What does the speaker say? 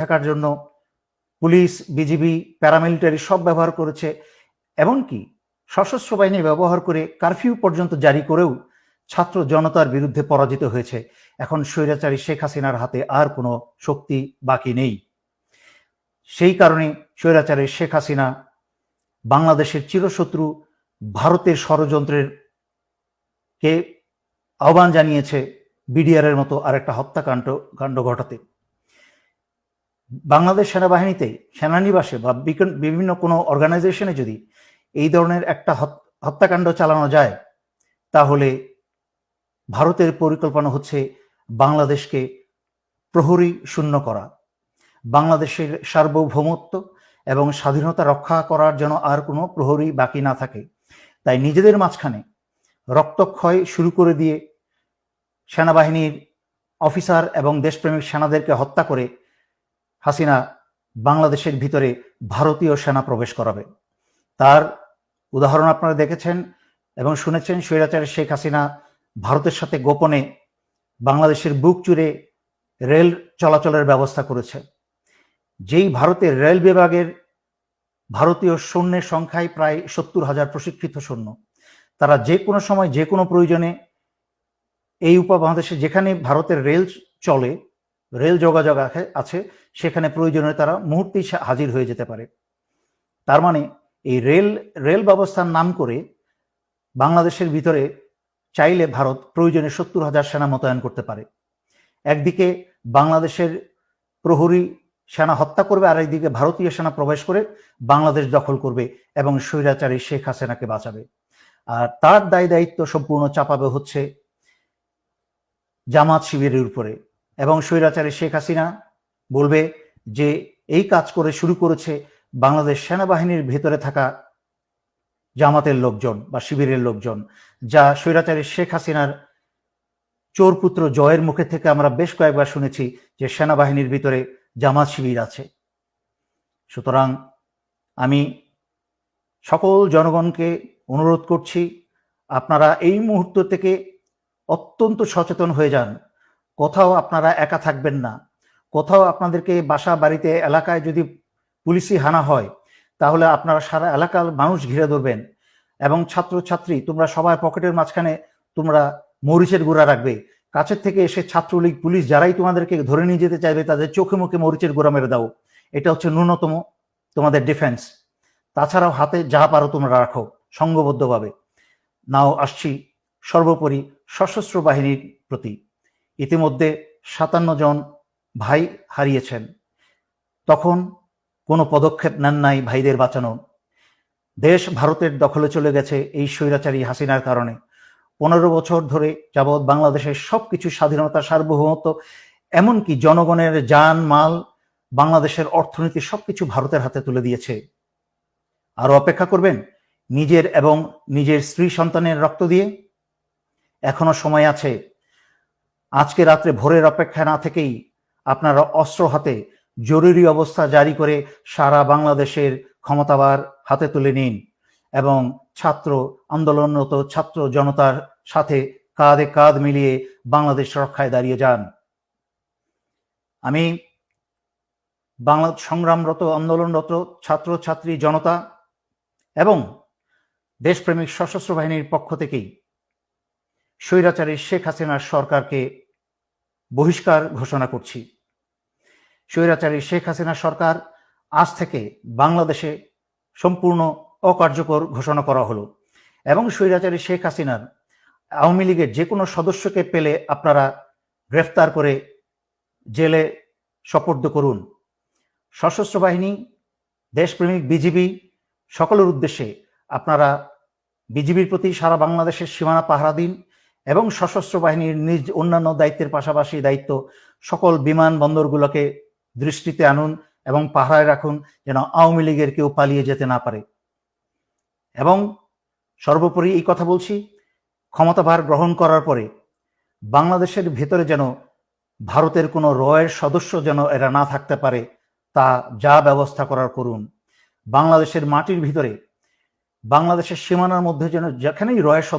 থাকার জন্য police, BGB, paramilitary সব ব্যবহার করেছে, এমনকি সশস্ত্র বাহিনী ব্যবহার করে কারফিউ পর্যন্ত জারি করেও ছাত্র জনতার বিরুদ্ধে পরাজিত হয়েছে। এখন স্বৈরাচারী শেখ হাসিনার হাতে আর কোনো শক্তি বাকি নেই। সেই কারণে স্বৈরাচারী শেখ হাসিনা বাংলাদেশের চিরশত্রু ভারতের ষড়যন্ত্রের কে আহ্বান জানিয়েছে বিডিআরের মতো আরেকটা হত্যাকাণ্ড ঘটাতে। বাংলাদেশ সেনাবাহিনীতে, সেনানিবাসে বা বিভিন্ন কোনো অর্গানাইজেশনে যদি এই ধরনের একটা হত্যাকাণ্ড চালানো যায়, তাহলে ভারতের পরিকল্পনা হচ্ছে বাংলাদেশকে প্রহরী শূন্য করা, বাংলাদেশের সার্বভৌমত্ব এবং স্বাধীনতা রক্ষা করার জন্য আর কোনো প্রহরী বাকি না থাকে। তাই নিজেদের মাঝখানে রক্তক্ষয় শুরু করে দিয়ে সেনাবাহিনীর অফিসার এবং দেশপ্রেমিক সেনাদেরকে হত্যা করে হাসিনা বাংলাদেশের ভিতরে ভারতীয় সেনা প্রবেশ করাবে। তার উদাহরণ আপনারা দেখেছেন এবং শুনেছেন। স্বৈরাচারী শেখ হাসিনা ভারতের সাথে গোপনে বাংলাদেশের বুক চুরে রেল চলাচলের ব্যবস্থা করেছে। যেই ভারতের রেল বিভাগের ভারতীয় সৈন্যের সংখ্যায় প্রায় 70,000 প্রশিক্ষিত সৈন্য, তারা যে কোনো সময় যে কোনো প্রয়োজনে এই উপমহাদেশে যেখানে ভারতের রেল চলে, রেল যোগাযোগ আছে, সেখানে প্রয়োজনে তারা মুহূর্তেই হাজির হয়ে যেতে পারে। তার মানে এই রেল ব্যবস্থার নাম করে বাংলাদেশের ভিতরে চাইলে ভারত প্রয়োজনে 70,000 সেনা মোতায়েন করতে পারে। একদিকে বাংলাদেশের প্রহরী সেনা হত্যা করবে, আর একদিকে ভারতীয় সেনা প্রবেশ করে বাংলাদেশ দখল করবে এবং স্বৈরাচারী শেখ হাসিনাকে বাঁচাবে। আর তার দায় দায়িত্ব সম্পূর্ণ চাপাবে হচ্ছে জামাত শিবিরের উপরে, এবং স্বৈরাচারী শেখ হাসিনা বলবে যে এই কাজ করে শুরু করেছে বাংলাদেশ সেনাবাহিনীর ভেতরে থাকা জামাতের লোকজন বা শিবিরের লোকজন, যা স্বৈরাচারী শেখ হাসিনার চোরপুত্র জয়ের মুখে থেকে আমরা বেশ কয়েকবার শুনেছি যে সেনাবাহিনীর ভিতরে জামাত শিবির আছে। সুতরাং আমি সকল জনগণকে অনুরোধ করছি, আপনারা এই মুহূর্ত থেকে অত্যন্ত সচেতন হয়ে যান। কোথাও আপনারা একা থাকবেন না। কোথাও আপনাদেরকে বাসা বাড়িতে এলাকায় যদি পুলিশি হানা হয়, তাহলে আপনারা সারা এলাকার মানুষ ঘিরে ধরবেন, এবং ছাত্রছাত্রী তোমরা সবাই পকেটের মাঝখানে তোমরা মরিচের গুঁড়া রাখবে। কাছের থেকে এসে ছাত্রলীগ, পুলিশ যারাই তোমাদেরকে ধরে নিয়ে যেতে চাইবে, তাদের চোখে মুখে মরিচের গুঁড়া মেরে দাও। এটা হচ্ছে ন্যূনতম তোমাদের ডিফেন্স। তাছাড়াও হাতে যা পারো তোমরা রাখো সংঘবদ্ধভাবে। নাও আসছি সর্বোপরি সশস্ত্র বাহিনীর প্রতি। ইতিমধ্যে 57 জন ভাই হারিয়েছেন, তখন কোনো পদক্ষেপ নেন নাই ভাইদের বাঁচানো। দেশ ভারতের দখলে চলে গেছে এই স্বৈরাচারী হাসিনার কারণে। 15 বছর ধরে যাবৎ বাংলাদেশের সবকিছু স্বাধীনতা, সার্বভৌমত্ব, এমনকি জনগণের জান মাল, বাংলাদেশের অর্থনীতি সবকিছু ভারতের হাতে তুলে দিয়েছে। আরো অপেক্ষা করবেন নিজের এবং নিজের স্ত্রী সন্তানের রক্ত দিয়ে? এখনো সময় আছে। আজকে রাত্রে ভোরের অপেক্ষা না থেকেই আপনারা অস্ত্র হাতে জরুরি অবস্থা জারি করে সারা বাংলাদেশের ক্ষমতাবার হাতে তুলে নিন এবং ছাত্র আন্দোলনরত ছাত্র জনতার সাথে কাঁধে কাঁধ মিলিয়ে বাংলাদেশ রক্ষায় দাঁড়িয়ে যান। আমি সংগ্রামরত, আন্দোলনরত ছাত্র ছাত্রী জনতা এবং দেশপ্রেমিক সশস্ত্র বাহিনীর পক্ষ থেকেই স্বৈরাচারী শেখ হাসিনার সরকারকে বহিষ্কার ঘোষণা করছি। স্বৈরাচারী শেখ হাসিনা সরকার আজ থেকে বাংলাদেশে সম্পূর্ণ অকার্যকর ঘোষণা করা হলো, এবং স্বৈরাচারী শেখ হাসিনার আওয়ামী লীগের যে কোনো সদস্যকে পেলে আপনারা গ্রেফতার করে জেলে সোপর্দ করুন। সশস্ত্র বাহিনী, দেশপ্রেমিক বিজিবি সকলের উদ্দেশ্যে আপনারা বিজিবির প্রতি সারা বাংলাদেশের সীমানা পাহারা দিন, এবং সশস্ত্র বাহিনীর নিজ অন্যান্য দায়িত্বের পাশাপাশি দায়িত্ব সকল বিমানবন্দরগুলোকে দৃষ্টিতে আনুন এবং পাহারায় রাখুন, যেন আওয়ামী লীগের কেউ পালিয়ে যেতে না পারে। এবং সর্বোপরি এই কথা বলছি, ক্ষমতাভার গ্রহণ করার পরে বাংলাদেশের ভেতরে যেন ভারতের কোনো রয়ের সদস্য যেন এরা না থাকতে পারে, তা যা ব্যবস্থা করার করুন। বাংলাদেশের মাটির ভিতরে, বাংলাদেশের সীমানার মধ্যে যেন যেখানেই রয়ের সদস্য